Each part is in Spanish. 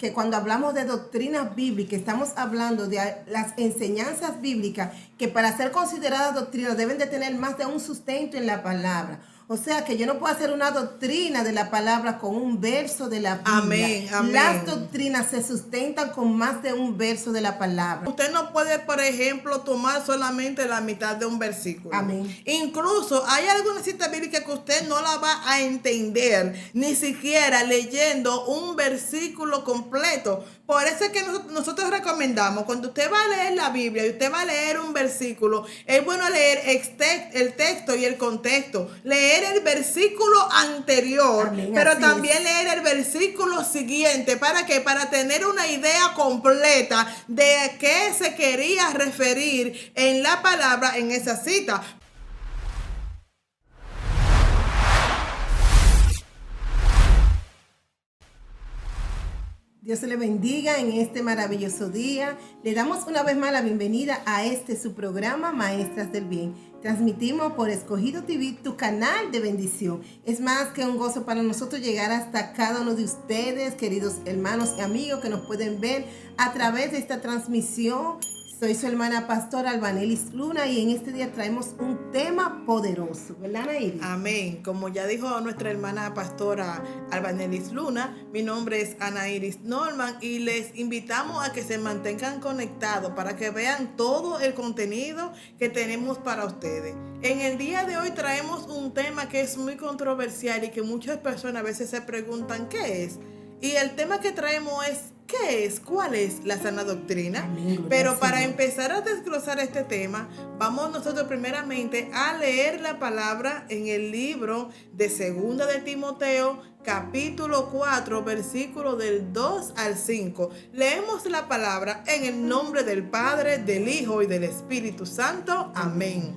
que cuando hablamos de doctrina bíblica, estamos hablando de las enseñanzas bíblicas que para ser consideradas doctrinas deben de tener más de un sustento en la palabra. O sea que yo no puedo hacer una doctrina de la palabra con un verso de la Biblia. Amén, amén. Las doctrinas se sustentan con más de un verso de la palabra. Usted no puede, por ejemplo, tomar solamente la mitad de un versículo. Amén. Incluso hay alguna cita bíblica que usted no la va a entender, ni siquiera leyendo un versículo completo. Por eso es que nosotros recomendamos, cuando usted va a leer la Biblia y usted va a leer un versículo, es bueno leer el texto y el contexto. Leer el versículo anterior, amén, pero también leer el versículo siguiente. ¿Para qué? Para tener una idea completa de qué se quería referir en la palabra en esa cita. Dios se le bendiga en este maravilloso día. Le damos una vez más la bienvenida a su programa Maestras del Bien. Transmitimos por Escogido TV, tu canal de bendición. Es más que un gozo para nosotros llegar hasta cada uno de ustedes, queridos hermanos y amigos que nos pueden ver a través de esta transmisión. Soy su hermana pastora Albanelis Luna y en este día traemos un tema poderoso, ¿verdad, Ana Iris? Amén. Como ya dijo nuestra hermana pastora Albanelis Luna, mi nombre es Ana Iris Norman y les invitamos a que se mantengan conectados para que vean todo el contenido que tenemos para ustedes. En el día de hoy traemos un tema que es muy controversial y que muchas personas a veces se preguntan ¿qué es? Y el tema que traemos es ¿qué es? ¿Cuál es la sana doctrina? Amén, pero para empezar a desglosar este tema, vamos nosotros primeramente a leer la palabra en el libro de 2 de Timoteo, capítulo 4, versículo del 2 al 5. Leemos la palabra en el nombre del Padre, del Hijo y del Espíritu Santo. Amén.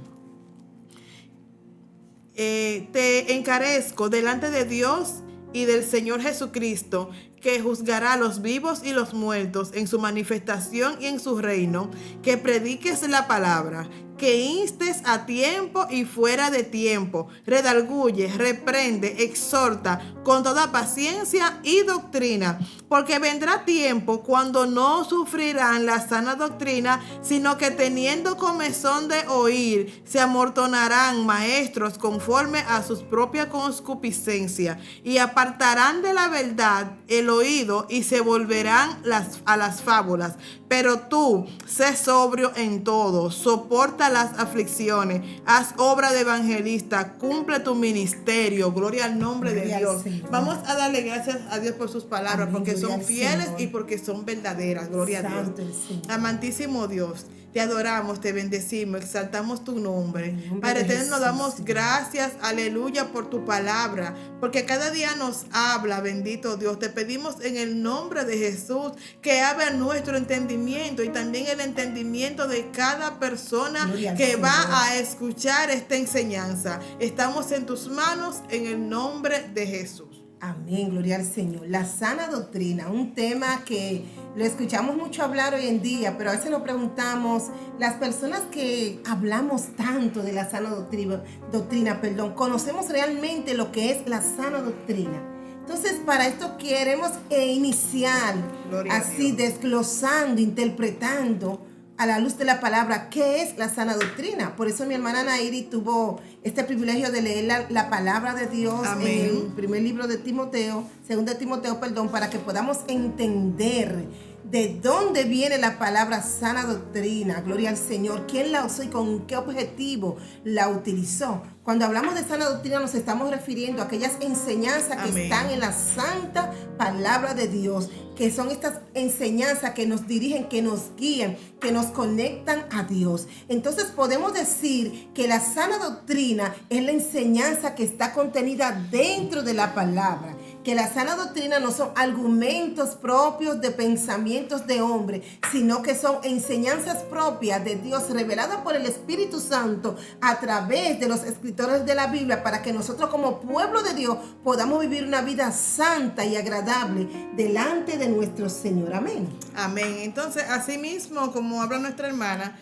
Te encarezco delante de Dios y del Señor Jesucristo, que juzgará a los vivos y los muertos en su manifestación y en su reino, que prediques la palabra, que instes a tiempo y fuera de tiempo, redarguye, reprende, exhorta con toda paciencia y doctrina, porque vendrá tiempo cuando no sufrirán la sana doctrina, sino que teniendo comezón de oír, se amontonarán maestros conforme a sus propias concupiscencias, y apartarán de la verdad el oído y se volverán a las fábulas. Pero tú, sé sobrio en todo, soporta las aflicciones, haz obra de evangelista, cumple tu ministerio. Gloria al nombre de Dios. Vamos a darle gracias a Dios por sus palabras, amén, porque son fieles y porque son verdaderas. Gloria Santo a Dios. Amantísimo Dios, te adoramos, te bendecimos, exaltamos tu nombre. Padre eterno, nos damos gracias, aleluya, por tu palabra, porque cada día nos habla, bendito Dios. Te pedimos en el nombre de Jesús que abra nuestro entendimiento y también el entendimiento de cada persona que va a escuchar esta enseñanza. Estamos en tus manos en el nombre de Jesús. Amén, gloria al Señor. La sana doctrina, un tema que lo escuchamos mucho hablar hoy en día, pero a veces nos preguntamos, las personas que hablamos tanto de la sana doctrina, ¿conocemos realmente lo que es la sana doctrina? Entonces, para esto queremos iniciar así, desglosando, interpretando a la luz de la palabra, ¿qué es la sana doctrina? Por eso mi hermana Nairi tuvo este privilegio de leer la palabra de Dios. Amén. En el primer libro de Timoteo, 2 de Timoteo, para que podamos entender de dónde viene la palabra sana doctrina. Gloria al Señor. ¿Quién la usó y con qué objetivo la utilizó? Cuando hablamos de sana doctrina nos estamos refiriendo a aquellas enseñanzas que están en la santa palabra de Dios, que son estas enseñanzas que nos dirigen, que nos guían, que nos conectan a Dios. Entonces podemos decir que la sana doctrina es la enseñanza que está contenida dentro de la palabra, que la sana doctrina no son argumentos propios de pensamientos de hombre, sino que son enseñanzas propias de Dios reveladas por el Espíritu Santo a través de los escritores de la Biblia, para que nosotros como pueblo de Dios podamos vivir una vida santa y agradable delante de nuestro Señor. Amén. Amén. Entonces, así mismo como habla nuestra hermana,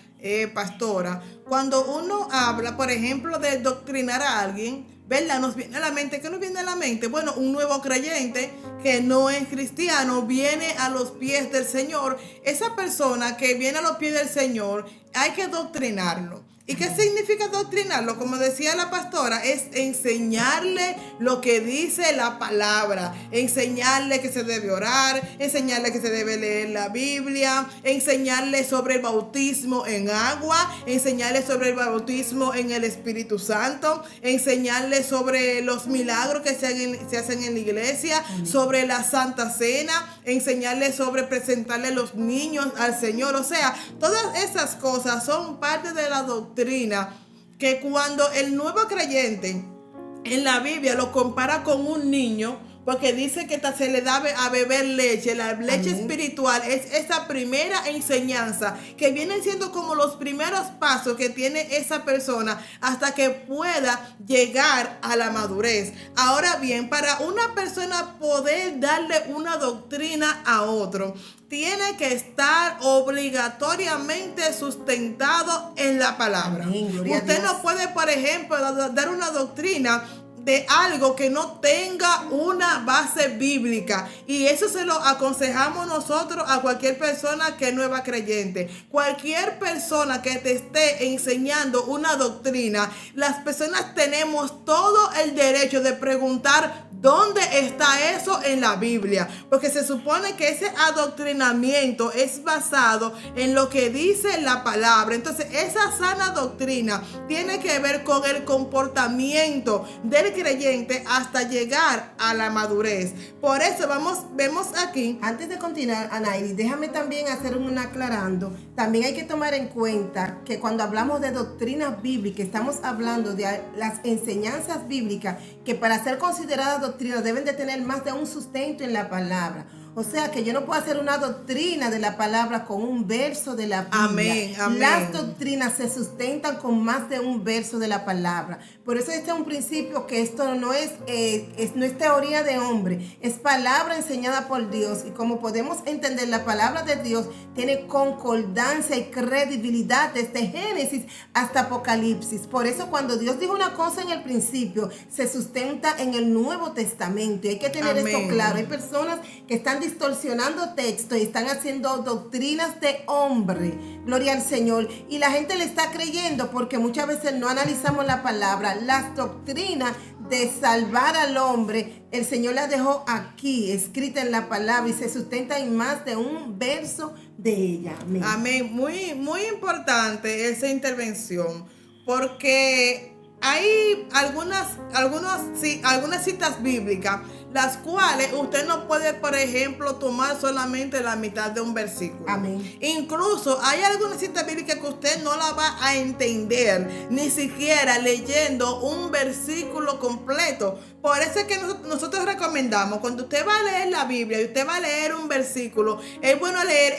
pastora, cuando uno habla, por ejemplo, de doctrinar a alguien, ¿verdad? Nos viene a la mente, ¿qué nos viene a la mente? Bueno, un nuevo creyente que no es cristiano viene a los pies del Señor. Esa persona que viene a los pies del Señor, hay que doctrinarlo. ¿Y qué significa doctrinarlo? Como decía la pastora, es enseñarle lo que dice la palabra, enseñarle que se debe orar, enseñarle que se debe leer la Biblia, enseñarle sobre el bautismo en agua, enseñarle sobre el bautismo en el Espíritu Santo, enseñarle sobre los milagros que se hacen en la iglesia, sobre la Santa Cena, enseñarle sobre presentarle a los niños al Señor. O sea, todas esas cosas son parte de la doctrina, que cuando el nuevo creyente en la Biblia lo compara con un niño, porque dice que se le da a beber leche, la leche espiritual es esa primera enseñanza que vienen siendo como los primeros pasos que tiene esa persona hasta que pueda llegar a la madurez. Ahora bien, para una persona poder darle una doctrina a otro, tiene que estar obligatoriamente sustentado en la palabra. Usted no puede, por ejemplo, dar una doctrina de algo que no tenga una base bíblica, y eso se lo aconsejamos nosotros a cualquier persona que es nueva creyente. Cualquier persona que te esté enseñando una doctrina, las personas tenemos todo el derecho de preguntar ¿dónde está eso en la Biblia? Porque se supone que ese adoctrinamiento es basado en lo que dice la palabra. Entonces, esa sana doctrina tiene que ver con el comportamiento del creyente hasta llegar a la madurez. Por eso vemos aquí. Antes de continuar, Anairi, déjame también hacer un aclarando. También hay que tomar en cuenta que cuando hablamos de doctrinas bíblicas, estamos hablando de las enseñanzas bíblicas que para ser consideradas doctrinas deben de tener más de un sustento en la palabra. O sea que yo no puedo hacer una doctrina de la palabra con un verso de la Biblia. Amén, amén. Las doctrinas se sustentan con más de un verso de la palabra. Por eso este es un principio que esto no es teoría de hombre, es palabra enseñada por Dios. Y como podemos entender, la palabra de Dios tiene concordancia y credibilidad desde Génesis hasta Apocalipsis. Por eso cuando Dios dijo una cosa en el principio, se sustenta en el Nuevo Testamento. Y hay que tener esto claro. Hay personas que están distorsionando texto y están haciendo doctrinas de hombre. Gloria al Señor. Y la gente le está creyendo porque muchas veces no analizamos la palabra. Las doctrinas de salvar al hombre, el Señor las dejó aquí, escrita en la palabra, y se sustenta en más de un verso de ella. Amén. Amén. Muy, muy importante esa intervención, porque hay algunas citas bíblicas, las cuales usted no puede, por ejemplo, tomar solamente la mitad de un versículo. Amén. Incluso hay algunas citas bíblicas que usted no la va a entender, ni siquiera leyendo un versículo completo. Por eso es que nosotros recomendamos, cuando usted va a leer la Biblia y usted va a leer un versículo, es bueno leer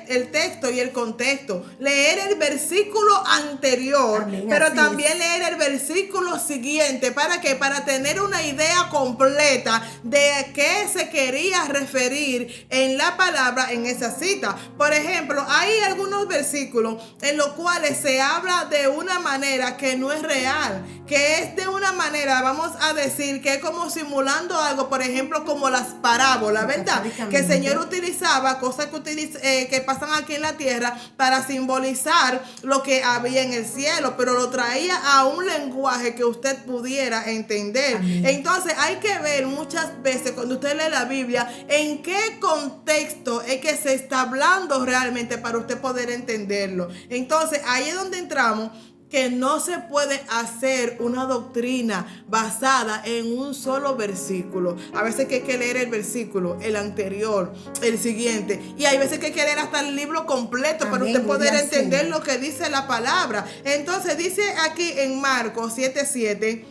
el texto y el contexto, leer el versículo anterior, amén, pero también leer el versículo siguiente. ¿Para qué? Para tener una idea completa de qué se quería referir en la palabra en esa cita. Por ejemplo, hay algunos versículos en los cuales se habla de una manera que no es real, que es de una manera, vamos a decir, que es como simulando algo, por ejemplo, como las parábolas, ¿verdad? Que el Señor utilizaba cosas que pasan aquí en la tierra para simbolizar lo que había en el cielo, pero lo traía a un lenguaje que usted pudiera entender. Amén. Entonces hay que ver muchas veces cuando usted lee la Biblia en qué contexto es que se está hablando realmente para usted poder entenderlo. Entonces ahí es donde entramos, que no se puede hacer una doctrina basada en un solo versículo. A veces que hay que leer el versículo, el anterior, el siguiente, y hay veces que hay que leer hasta el libro completo. Amén, para usted poder entender lo que dice la palabra. Entonces dice aquí en Marcos 7:7: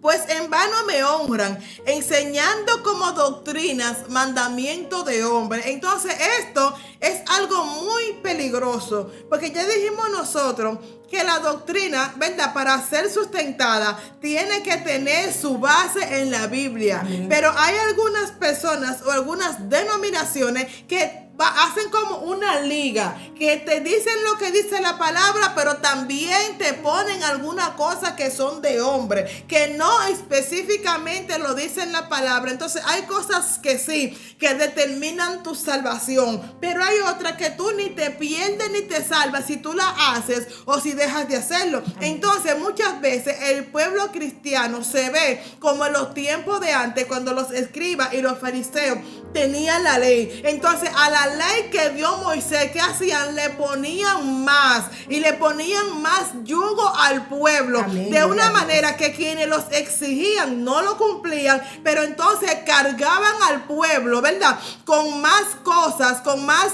pues en vano me honran, enseñando como doctrinas mandamiento de hombre. Entonces esto es algo muy peligroso, porque ya dijimos nosotros que la doctrina, ¿verdad?, para ser sustentada, tiene que tener su base en la Biblia. Amén. Pero hay algunas personas o algunas denominaciones que hacen como una liga, que te dicen lo que dice la palabra, pero también te ponen algunas cosas que son de hombre, que no específicamente lo dice en la palabra. Entonces hay cosas que sí, que determinan tu salvación, pero hay otras que tú ni te pierdes ni te salvas si tú la haces o si dejas de hacerlo. Entonces muchas veces el pueblo cristiano se ve como en los tiempos de antes, cuando los escribas y los fariseos tenían la ley. Entonces a la ley que dio Moisés, ¿qué hacían? Le ponían más y le ponían más yugo al pueblo. Amén. De una manera que quienes los exigían no lo cumplían, pero entonces cargaban al pueblo, ¿verdad?, con más cosas, con más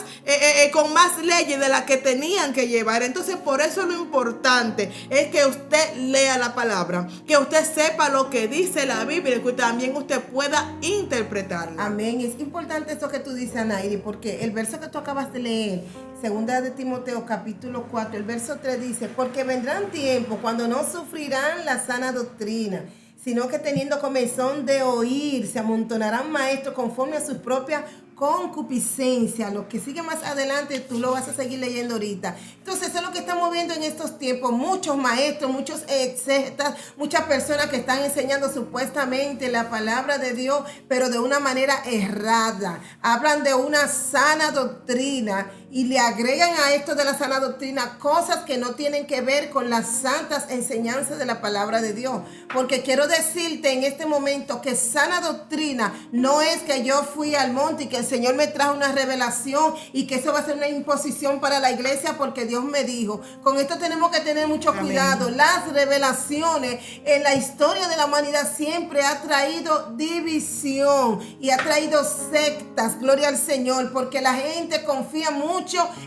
leyes de las que tenían que llevar. Entonces por eso lo importante es que usted lea la palabra, que usted sepa lo que dice la Biblia y que también usted pueda interpretarla. Amén. Es importante esto que tú dices, Anairi, porque el verso que tú acabas de leer, segunda de Timoteo capítulo 4, el verso 3 dice: porque vendrán tiempos cuando no sufrirán la sana doctrina, sino que teniendo comezón de oír, se amontonarán maestros conforme a sus propias concupiscencia. Lo que sigue más adelante tú lo vas a seguir leyendo ahorita. Entonces eso es lo que estamos viendo en estos tiempos. Muchos maestros, muchos exegetas, muchas personas que están enseñando supuestamente la palabra de Dios, pero de una manera errada. Hablan de una sana doctrina y le agregan a esto de la sana doctrina cosas que no tienen que ver con las santas enseñanzas de la palabra de Dios. Porque quiero decirte en este momento que sana doctrina no es que yo fui al monte y que el Señor me trajo una revelación y que eso va a ser una imposición para la iglesia porque Dios me dijo. Con esto tenemos que tener mucho cuidado. Las revelaciones en la historia de la humanidad siempre ha traído división y ha traído sectas. Gloria al Señor, porque la gente confía mucho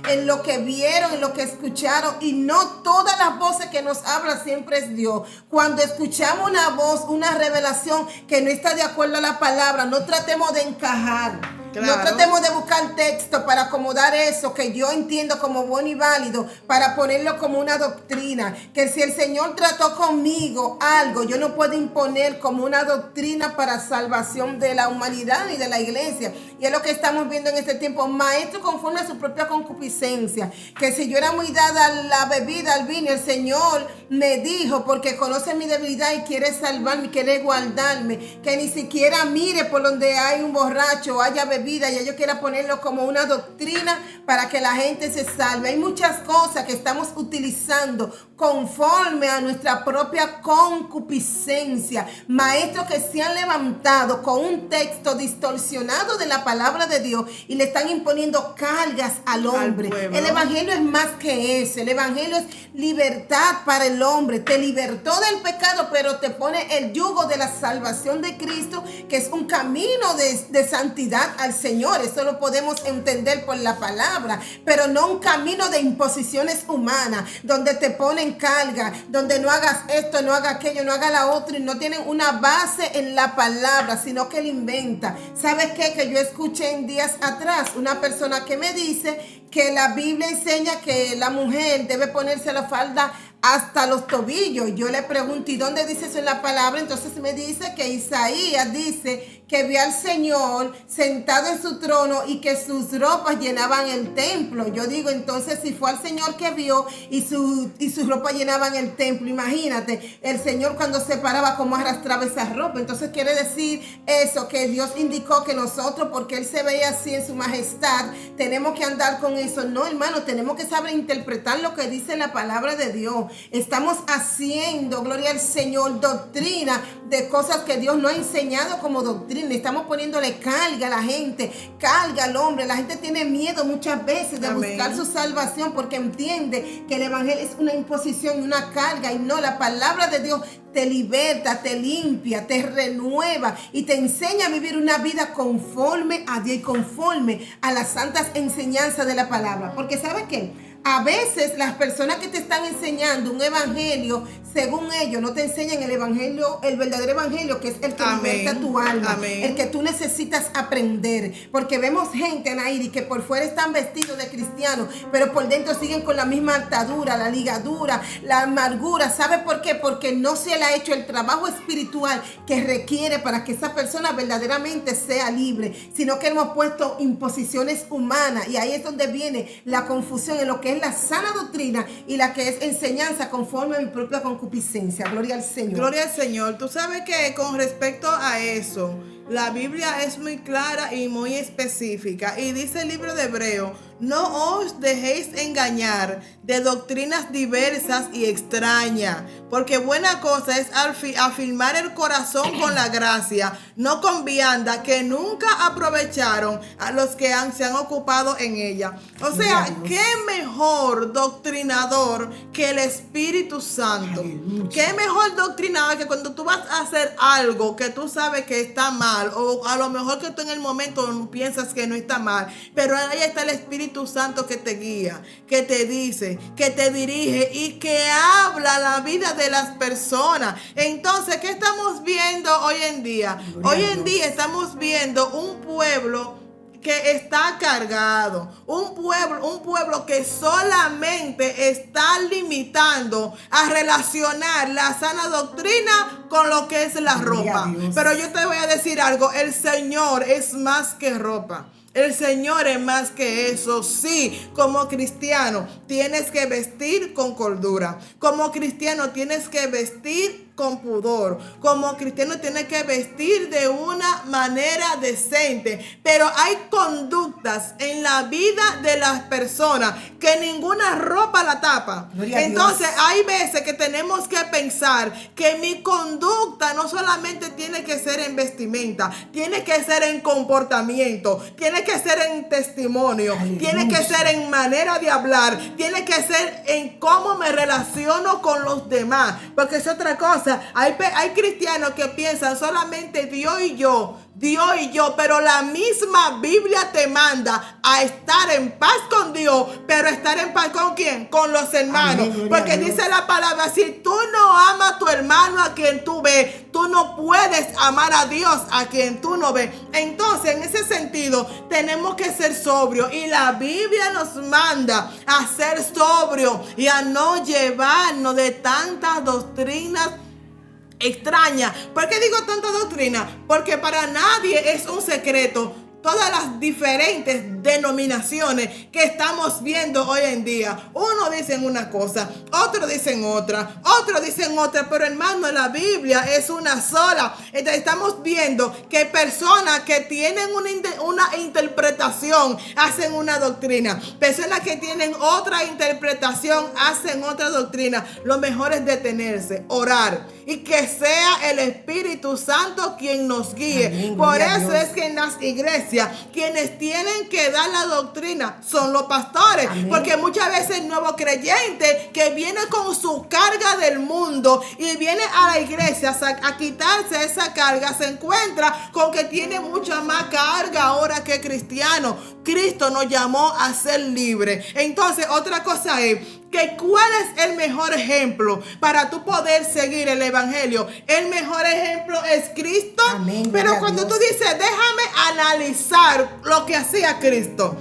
en lo que vieron, en lo que escucharon, y no todas las voces que nos hablan siempre es Dios. Cuando escuchamos una voz, una revelación que no está de acuerdo a la palabra, no tratemos de encajar. Claro. No tratemos de buscar texto para acomodar eso que yo entiendo como bueno y válido, para ponerlo como una doctrina. Que si el Señor trató conmigo algo, yo no puedo imponer como una doctrina para salvación de la humanidad y de la iglesia. Y es lo que estamos viendo en este tiempo. Maestro conforme a su propia concupiscencia. Que si yo era muy dada a la bebida, al vino, el Señor me dijo, porque conoce mi debilidad y quiere salvarme, quiere guardarme, que ni siquiera mire por donde hay un borracho o haya bebida, ya yo quiero ponerlo como una doctrina para que la gente se salve. Hay muchas cosas que estamos utilizando conforme a nuestra propia concupiscencia. Maestros que se han levantado con un texto distorsionado de la palabra de Dios y le están imponiendo cargas al hombre. El evangelio es más que eso. El evangelio es libertad para el hombre. Te libertó del pecado, pero te pone el yugo de la salvación de Cristo, que es un camino de santidad al Señor. Eso lo podemos entender por la palabra, pero no un camino de imposiciones humanas, donde te ponen carga, donde no hagas esto, no hagas aquello, no hagas la otra, y no tienen una base en la palabra, sino que le inventa. ¿Sabes qué? Que yo escuché en días atrás una persona que me dice que la Biblia enseña que la mujer debe ponerse la falda hasta los tobillos. Yo le pregunto, ¿y dónde dice eso en la palabra? Entonces me dice que Isaías dice que vio al Señor sentado en su trono y que sus ropas llenaban el templo. Yo digo, entonces si fue al Señor que vio y sus ropas llenaban el templo, imagínate el Señor cuando se paraba, cómo arrastraba esa ropa. Entonces quiere decir eso, que Dios indicó que nosotros, porque Él se veía así en su majestad, tenemos que andar con eso. No, hermano, tenemos que saber interpretar lo que dice la palabra de Dios. Estamos haciendo, gloria al Señor, doctrina de cosas que Dios no ha enseñado como doctrina. Estamos poniéndole carga a la gente, carga al hombre. La gente tiene miedo muchas veces de buscar su salvación porque entiende que el evangelio es una imposición y una carga, y no, la palabra de Dios te liberta, te limpia, te renueva y te enseña a vivir una vida conforme a Dios y conforme a las santas enseñanzas de la palabra. Porque ¿sabe qué? A veces las personas que te están enseñando un evangelio, según ellos, no te enseñan el evangelio, el verdadero evangelio, que es el que liberta tu alma, el que tú necesitas aprender. Porque vemos gente, Anairi, que por fuera están vestidos de cristianos, pero por dentro siguen con la misma atadura, la ligadura, la amargura. ¿Sabe por qué? Porque no se le ha hecho el trabajo espiritual que requiere para que esa persona verdaderamente sea libre, sino que hemos puesto imposiciones humanas, y ahí es donde viene la confusión en lo que es la sana doctrina y la que es enseñanza conforme a mi propia concupiscencia. Gloria al Señor. Gloria al Señor. Tú sabes que con respecto a eso, la Biblia es muy clara y muy específica, y dice el libro de Hebreo: no os dejéis engañar de doctrinas diversas y extrañas, porque buena cosa es afirmar el corazón con la gracia, no con vianda, que nunca aprovecharon a los que se han ocupado en ella. O sea, qué mejor doctrinador que el Espíritu Santo. Qué mejor doctrinador que cuando tú vas a hacer algo que tú sabes que está mal, o a lo mejor que tú en el momento piensas que no está mal, pero ahí está el Espíritu Santo que te guía, que te dice, que te dirige y que habla la vida de las personas. Entonces, ¿qué estamos viendo hoy en día? Hoy en día estamos viendo un pueblo que está cargado, un pueblo que solamente está limitando a relacionar la sana doctrina con lo que es la ropa. Pero yo te voy a decir algo: el Señor es más que ropa. El Señor es más que eso. Sí, como cristiano tienes que vestir con cordura. Como cristiano tienes que vestir con pudor. Como cristiano tienes que vestir de una manera decente. Pero hay conductas en la vida de las personas que ninguna ropa la tapa. Entonces hay veces que tenemos que pensar que mi conducta no solamente tiene que ser en vestimenta, tiene que ser en comportamiento, tiene que ser en testimonio, tiene que ser en manera de hablar, tiene que ser en cómo me relaciono con los demás. Porque es otra cosa. Hay cristianos que piensan solamente Dios y yo, pero la misma Biblia te manda a estar en paz con Dios, pero estar en paz ¿con quién? Con los hermanos. Porque dice la palabra: si tú no amas a tu hermano a quien tú ves, tú no puedes amar a Dios a quien tú no ves. Entonces, en ese sentido, tenemos que ser sobrios, y la Biblia nos manda a ser sobrios y a no llevarnos de tantas doctrinas extraña. ¿Por qué digo tanta doctrina? Porque para nadie es un secreto todas las diferentes denominaciones que estamos viendo hoy en día. Unos dicen una cosa, otros dicen otra, pero hermano, la Biblia es una sola. Entonces estamos viendo que personas que tienen una interpretación hacen una doctrina, personas que tienen otra interpretación hacen otra doctrina. Lo mejor es detenerse, orar, y que sea el Espíritu Santo quien nos guíe. Amén, por eso es que en las iglesias quienes tienen que dar la doctrina son los pastores. Amén. Porque muchas veces el nuevo creyente que viene con su carga del mundo y viene a la iglesia a quitarse esa carga, se encuentra con que tiene mucha más carga ahora que cristiano. Cristo nos llamó a ser libres. Entonces, otra cosa es que ¿cuál es el mejor ejemplo para tú poder seguir el evangelio? El mejor ejemplo es Cristo. Amén, pero cuando tú dices, déjame analizar lo que hacía Cristo,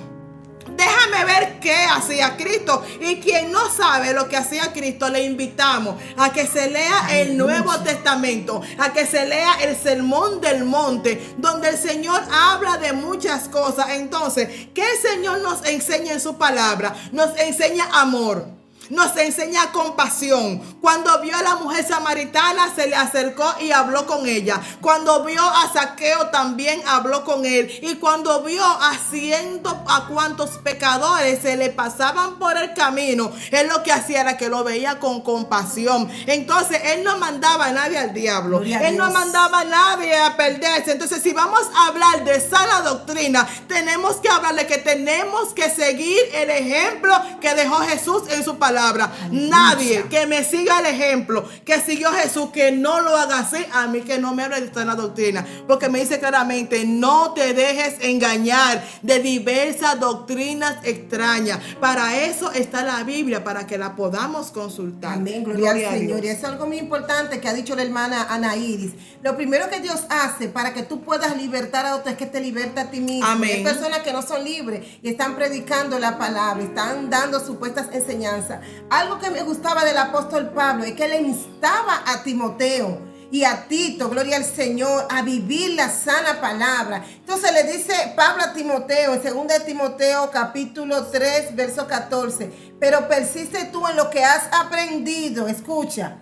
déjame ver qué hacía Cristo. Y quien no sabe lo que hacía Cristo, le invitamos a que se lea el Nuevo Testamento, a que se lea el Sermón del Monte, donde el Señor habla de muchas cosas. Entonces, ¿qué el Señor nos enseña en su palabra? Nos enseña amor, nos enseña compasión. Cuando vio a la mujer samaritana, se le acercó y habló con ella. Cuando vio a Zaqueo, también habló con él. Y cuando vio a cuantos pecadores se le pasaban por el camino, él lo que hacía era que lo veía con compasión. Entonces él no mandaba a nadie al diablo, él no mandaba a nadie a perderse. Entonces, si vamos a hablar de sana doctrina, tenemos que hablar de que tenemos que seguir el ejemplo que dejó Jesús en su palabra. palabra. Aleluya. Nadie que me siga el ejemplo que siguió Jesús, que no lo haga así, a mí que no me hable de sana doctrina, porque me dice claramente: no te dejes engañar de diversas doctrinas extrañas. Para eso está la Biblia, para que la podamos consultar. Amén, gloria al a Señor. Dios. Y eso es algo muy importante que ha dicho la hermana Ana Iris. Lo primero que Dios hace para que tú puedas libertar a otros es que te liberta a ti mismo. Amén. Hay personas que no son libres y están predicando la palabra, están dando supuestas enseñanzas. Algo que me gustaba del apóstol Pablo es que le instaba a Timoteo y a Tito, gloria al Señor, a vivir la sana palabra. Entonces le dice Pablo a Timoteo, en 2 de Timoteo capítulo 3, verso 14, pero persiste tú en lo que has aprendido, escucha,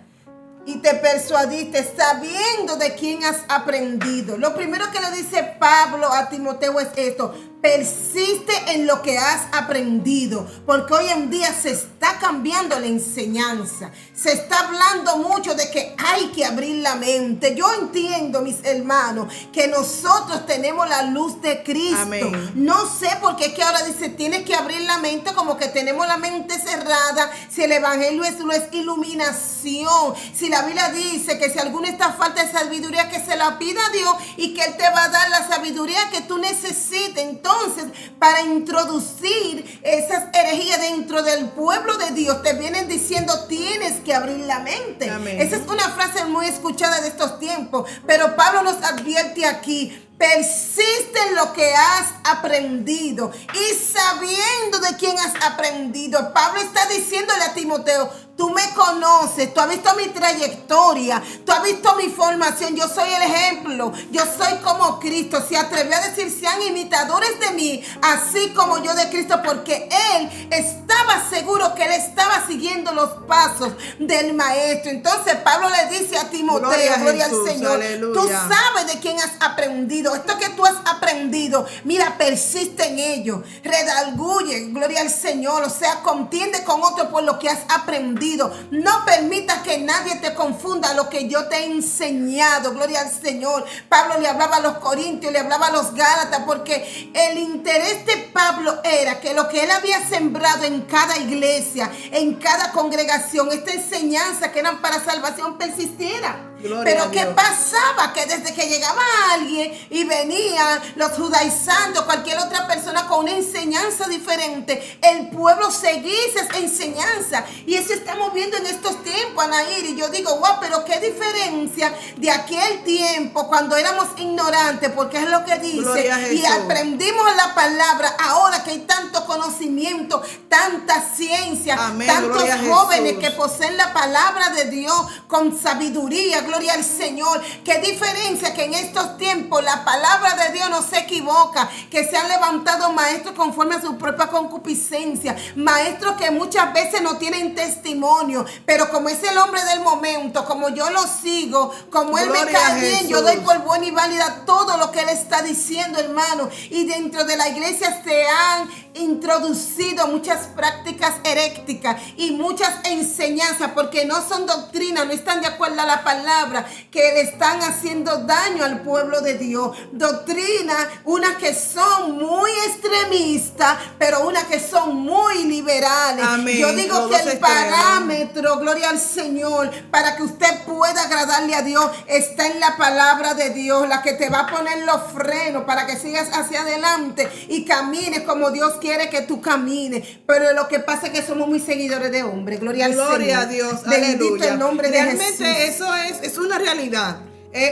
y te persuadiste sabiendo de quién has aprendido. Lo primero que le dice Pablo a Timoteo es esto: persiste en lo que has aprendido, porque hoy en día se está cambiando la enseñanza. Se está hablando mucho de que hay que abrir la mente. Yo entiendo, mis hermanos, que nosotros tenemos la luz de Cristo. Amén. No sé por qué es que ahora dice tienes que abrir la mente, como que tenemos la mente cerrada. Si el evangelio es iluminación, si la Biblia dice que si alguno está falta de sabiduría, que se la pida a Dios y que Él te va a dar la sabiduría que tú necesites. Entonces, para introducir esas herejías dentro del pueblo de Dios, te vienen diciendo tienes que abrir la mente. Amén. Esa es una frase muy escuchada de estos tiempos, pero Pablo nos advierte aquí: persiste en lo que has aprendido y sabiendo de quién has aprendido. Pablo está diciéndole a Timoteo: tú me conoces, tú has visto mi trayectoria, tú has visto mi formación, yo soy el ejemplo, yo soy como Cristo. Se atrevió a decir: sean imitadores de mí, así como yo de Cristo, porque él estaba seguro que él estaba siguiendo los pasos del maestro. Entonces Pablo le dice a Timoteo, gloria Jesús, al Señor, aleluya. tú sabes de quién has aprendido. Esto que tú has aprendido, mira, persiste en ello, redarguye, gloria al Señor, o sea, contiende con otro por lo que has aprendido. No permitas que nadie te confunda lo que yo te he enseñado, gloria al Señor. Pablo le hablaba a los corintios, le hablaba a los gálatas, porque el interés de Pablo era que lo que él había sembrado en cada iglesia, en cada congregación, esta enseñanza que eran para salvación, persistiera. Gloria Pero a ¿qué Dios. pasaba? Que desde que llegaba alguien y venía los judaizantes, cualquier otra persona con una enseñanza diferente, el pueblo seguía esa enseñanza. Y eso estamos viendo en estos tiempos, Anaír. Y yo digo, wow, pero qué diferencia de aquel tiempo cuando éramos ignorantes, porque es lo que dice. Gloria a Y Jesús. aprendimos la palabra. Ahora que hay tanto conocimiento, tanta ciencia, Amén, tantos gloria a jóvenes Jesús. que poseen la palabra de Dios con sabiduría, gloria al Señor. Qué diferencia que en estos tiempos la palabra de Dios no se equivoca, que se han levantado maestros conforme a su propia concupiscencia, maestros que muchas veces no tienen testimonio, pero como es el hombre del momento, como yo lo sigo, como él me Gloria a cae bien, Jesús. yo doy por buena y válida todo lo que él está diciendo, hermano. Y dentro de la iglesia se han introducido muchas prácticas heréticas y muchas enseñanzas, porque no son doctrinas, no están de acuerdo a la palabra, que le están haciendo daño al pueblo de Dios. Doctrinas, unas que son muy extremistas, pero unas que son muy liberales. Amén. Yo digo Los que dos el extremos. parámetro, gloria al Señor, para que usted pueda agradarle a Dios, está en la palabra de Dios, la que te va a poner los frenos para que sigas hacia adelante y camines como Dios quiere que tú camines. Pero lo que pasa es que somos muy seguidores de hombres. Gloria al Señor. Gloria a Dios, Bendito aleluya. el nombre de Realmente Jesús. eso es una realidad.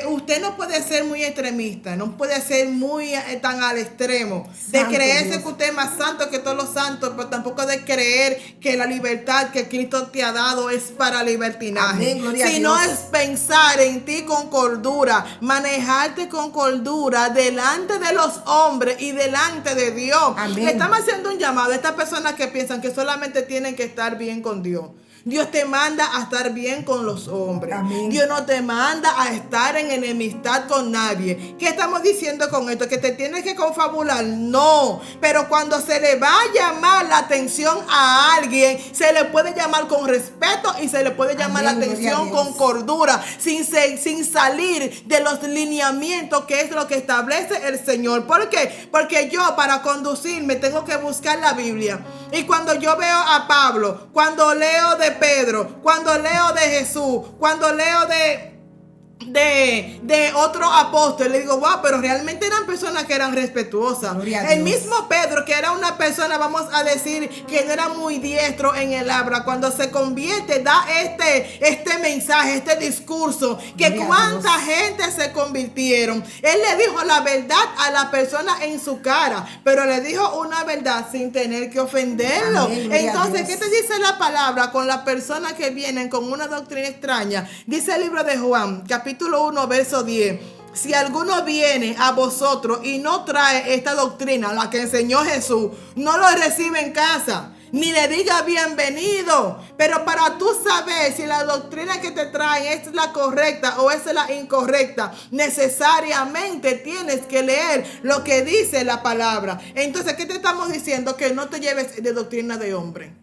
Usted no puede ser muy extremista, no puede ser muy tan al extremo de Santo creerse Dios. que usted es más santo que todos los santos, pero tampoco de creer que la libertad que Cristo te ha dado es para libertinaje. Amén, gloria a Sino Dios. es pensar en ti con cordura, manejarte con cordura delante de los hombres y delante de Dios. Amén. Le estamos haciendo un llamado a estas personas que piensan que solamente tienen que estar bien con Dios. Dios te manda a estar bien con los hombres. Amén. Dios no te manda a estar en enemistad con nadie. ¿Qué estamos diciendo con esto? ¿Que te tienes que confabular? No. Pero cuando se le va a llamar la atención a alguien, se le puede llamar con respeto y se le puede llamar Amén, la atención gloria a con Dios. cordura, sin salir de los lineamientos que es lo que establece el Señor. ¿Por qué? Porque yo para conducirme tengo que buscar la Biblia. Y cuando yo veo a Pablo, cuando leo de Pedro, cuando leo de Jesús, cuando leo de otro apóstol, le digo, wow, pero realmente eran personas que eran respetuosas. Gloria a El Dios. mismo Pedro, que era una persona, vamos a decir, que no era muy diestro en el habla, cuando se convierte, da este mensaje, este discurso, que Gloria a cuánta Dios. gente se convirtieron. Él le dijo la verdad a la persona en su cara, pero le dijo una verdad sin tener que ofenderlo. Amén, gloria a Entonces, Dios. ¿qué te dice la palabra con las personas que vienen con una doctrina extraña? Dice el libro de Juan, capítulo 1, verso 10. Si alguno viene a vosotros y no trae esta doctrina, la que enseñó Jesús, no lo recibe en casa, ni le diga bienvenido. Pero para tú saber si la doctrina que te traen es la correcta o es la incorrecta, necesariamente tienes que leer lo que dice la palabra. Entonces, ¿qué te estamos diciendo? Que no te lleves de doctrina de hombre.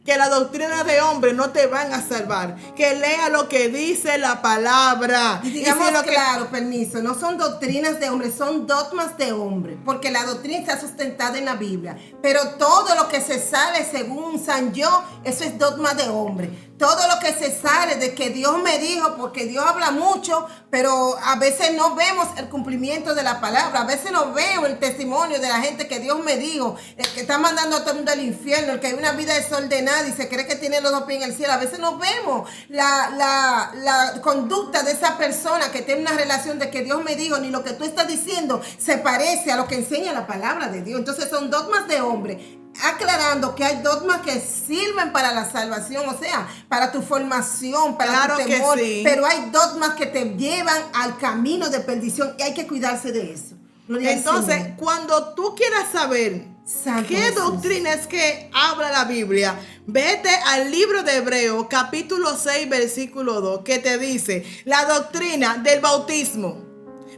Que la doctrina de hombre no te van a salvar. Que lea lo que dice la palabra. Y digamos si lo que- claro, permiso, no son doctrinas de hombre, son dogmas de hombre, porque la doctrina está sustentada en la Biblia, pero todo lo que se sale según San Yo, eso es dogma de hombre. Todo lo que se sale de que Dios me dijo, porque Dios habla mucho, pero a veces no vemos el cumplimiento de la palabra, a veces no veo el testimonio de la gente que Dios me dijo, el que está mandando a todo el mundo al infierno, el que hay una vida desordenada y se cree que tiene los dos pies en el cielo. A veces no vemos la conducta de esa persona que tiene una relación de que Dios me dijo, ni lo que tú estás diciendo se parece a lo que enseña la palabra de Dios. Entonces son dogmas de hombre. Aclarando que hay dogmas que sirven para la salvación, o sea, para tu formación, para Claro tu que temor, sí. pero hay dogmas que te llevan al camino de perdición y hay que cuidarse de eso. Gloria al Entonces, Señor. cuando tú quieras saber Santo qué Jesús. doctrina es que habla la Biblia, vete al libro de Hebreos, capítulo 6, versículo 2, que te dice la doctrina del bautismo,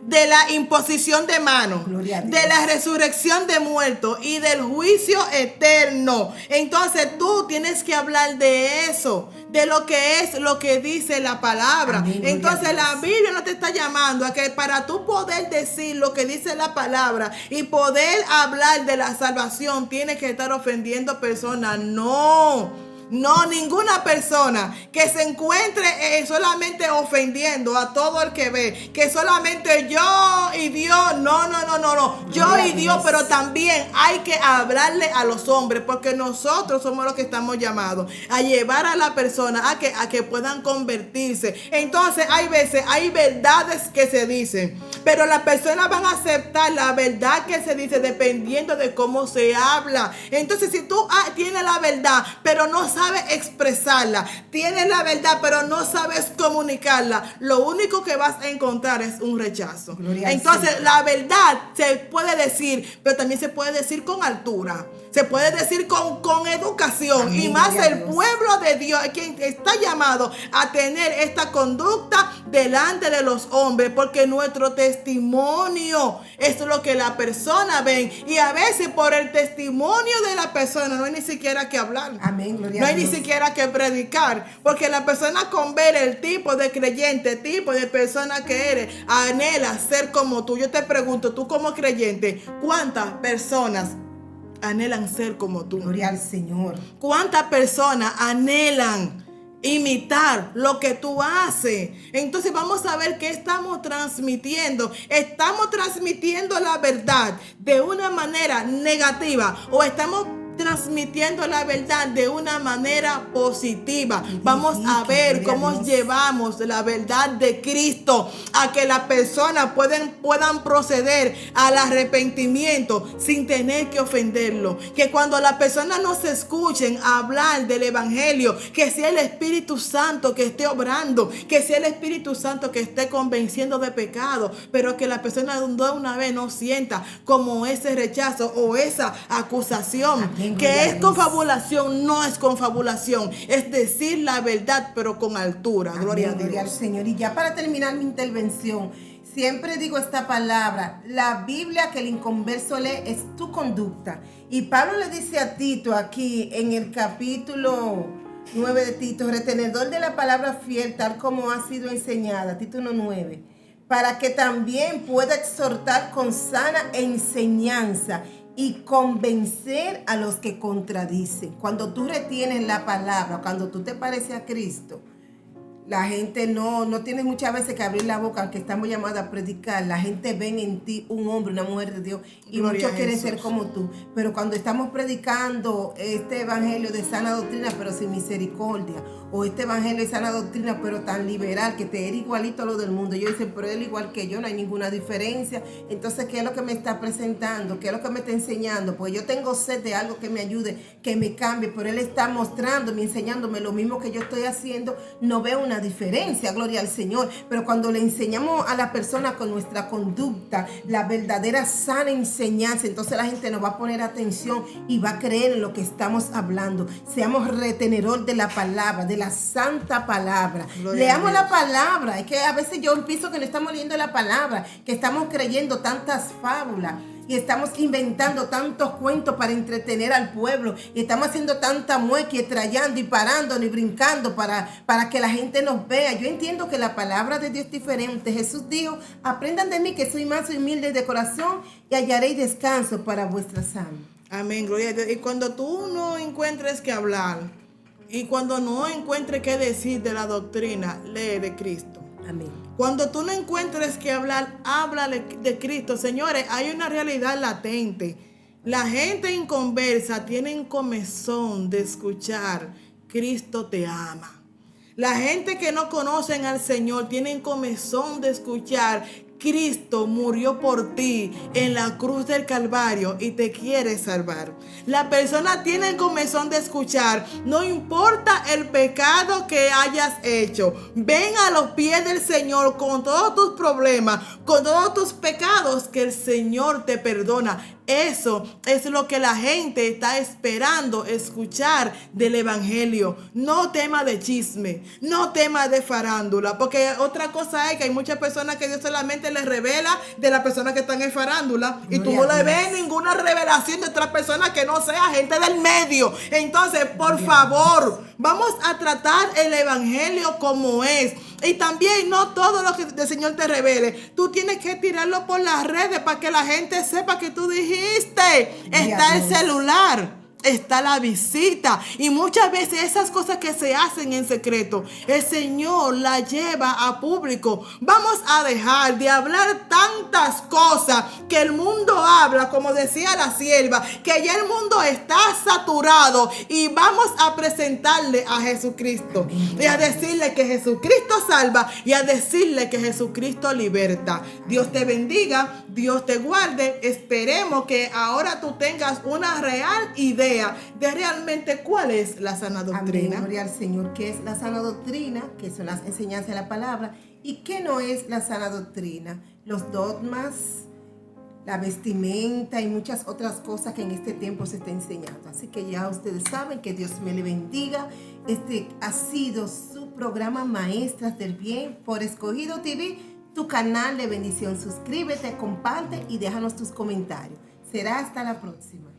de la imposición de manos, Gloria a Dios. de la resurrección de muertos y del juicio eterno. Entonces tú tienes que hablar de eso, de lo que es lo que dice la palabra. Amén, gloria Entonces a la Dios. Biblia no te está llamando a que para tú poder decir lo que dice la palabra y poder hablar de la salvación tienes que estar ofendiendo personas. No. No, ninguna persona que se encuentre solamente ofendiendo a todo el que ve, que solamente yo y Dios, no. Yo Gloria a y Dios, Dios. pero también hay que hablarle a los hombres, porque nosotros somos los que estamos llamados a llevar a la persona a que puedan convertirse. Entonces hay veces, hay verdades que se dicen, pero las personas van a aceptar la verdad que se dice dependiendo de cómo se habla. Entonces si tú tienes la verdad, pero no sabes expresarla, tienes la verdad, pero no sabes comunicarla, lo único que vas a encontrar es un rechazo. Gloria al Entonces Señor. la verdad se puede decir, pero también se puede decir con altura, se puede decir con educación. Amén, Y más gloria a el Dios. pueblo de Dios, quien está llamado a tener esta conducta delante de los hombres, porque nuestro testimonio es lo que la persona ven, y a veces por el testimonio de la persona no hay ni siquiera que hablar. Amén, gloria No a hay ni Dios. siquiera que predicar, porque la persona con ver el tipo de creyente, tipo de persona que eres, anhela ser como tú. Yo te pregunto, tú como creyente, ¿cuántas personas anhelan ser como tú? Gloria al Señor. ¿Cuántas personas anhelan imitar lo que tú haces? Entonces vamos a ver qué estamos transmitiendo. ¿Estamos transmitiendo la verdad de una manera negativa o estamos transmitiendo la verdad de una manera positiva? Vamos a ver Gloria a cómo Dios. llevamos la verdad de Cristo a que las personas puedan proceder al arrepentimiento sin tener que ofenderlo. Que cuando las personas nos escuchen hablar del evangelio, que sea el Espíritu Santo que esté obrando, que sea el Espíritu Santo que esté convenciendo de pecado, pero que la persona de una vez no sienta como ese rechazo o esa acusación. Amén, Que es confabulación, no es confabulación. Es decir la verdad, pero con altura. Amén, Gloria a Dios. gloria al Señor. Y ya para terminar mi intervención, siempre digo esta palabra: la Biblia que el inconverso lee es tu conducta. Y Pablo le dice a Tito aquí en el capítulo 9 de Tito: retenedor de la palabra fiel tal como ha sido enseñada, Tito 1:9, para que también pueda exhortar con sana enseñanza y convencer a los que contradicen. Cuando tú retienes la palabra, cuando tú te pareces a Cristo, la gente no tiene muchas veces que abrir la boca, aunque estamos llamados a predicar. La gente ve en ti un hombre, una mujer de Dios, y Gloria muchos a quieren Jesús. ser como tú. Pero cuando estamos predicando este evangelio de sana doctrina, pero sin misericordia, o este evangelio de sana doctrina, pero tan liberal, que te era igualito a lo del mundo, yo dicen, pero él igual que yo, no hay ninguna diferencia. Entonces, ¿qué es lo que me está presentando? ¿Qué es lo que me está enseñando? Pues yo tengo sed de algo que me ayude, que me cambie, pero él está mostrándome, enseñándome lo mismo que yo estoy haciendo. No veo una diferencia, gloria al Señor. Pero cuando le enseñamos a la persona con nuestra conducta la verdadera sana enseñanza, entonces la gente nos va a poner atención y va a creer en lo que estamos hablando. Seamos retenedor de la palabra, de la santa palabra. Gloria Leamos a Dios. la palabra. Es que a veces yo pienso que no estamos leyendo la palabra, que estamos creyendo tantas fábulas y estamos inventando tantos cuentos para entretener al pueblo, y estamos haciendo tanta mueca y trayendo y parando y brincando para que la gente nos vea. Yo entiendo que la palabra de Dios es diferente. Jesús dijo: aprendan de mí que soy manso y humilde de corazón, y hallaréis descanso para vuestras almas. Amén, gloria a Dios. Y cuando tú no encuentres que hablar, y cuando no encuentres qué decir de la doctrina, lee de Cristo. Amén. Cuando tú no encuentres que hablar, háblale de Cristo. Señores, hay una realidad latente. La gente inconversa tiene comezón de escuchar: Cristo te ama. La gente que no conocen al Señor tienen comezón de escuchar: Cristo murió por ti en la cruz del Calvario y te quiere salvar. La persona tiene comezón de escuchar: no importa el pecado que hayas hecho, ven a los pies del Señor con todos tus problemas, con todos tus pecados, que el Señor te perdona. Eso es lo que la gente está esperando escuchar del evangelio. No tema de chisme, no tema de farándula, porque otra cosa es que hay muchas personas que Dios solamente les revela de las personas que están en farándula, y tú no le ves ninguna revelación de otras personas que no sea gente del medio. Entonces, por favor, vamos a tratar el evangelio como es. Y también no todo lo que el Señor te revele, tú tienes que tirarlo por las redes para que la gente sepa que tú dijiste. Está el celular, está la visita, y muchas veces esas cosas que se hacen en secreto, el Señor la lleva a público. Vamos a dejar de hablar tantas cosas que el mundo habla, como decía la sierva, que ya el mundo está saturado, y vamos a presentarle a Jesucristo y a decirle que Jesucristo salva, y a decirle que Jesucristo liberta. Dios te bendiga, Dios te guarde. Esperemos que ahora tú tengas una real idea de realmente cuál es la sana doctrina. Amén, gloria al Señor. ¿Qué es la sana doctrina? Que son las enseñanzas de la palabra. ¿Y qué no es la sana doctrina? Los dogmas, la vestimenta y muchas otras cosas que en este tiempo se está enseñando. Así que ya ustedes saben, que Dios me le bendiga. Este ha sido su programa Maestras del Bien por Escogido TV, tu canal de bendición. Suscríbete, comparte y déjanos tus comentarios. Será hasta la próxima.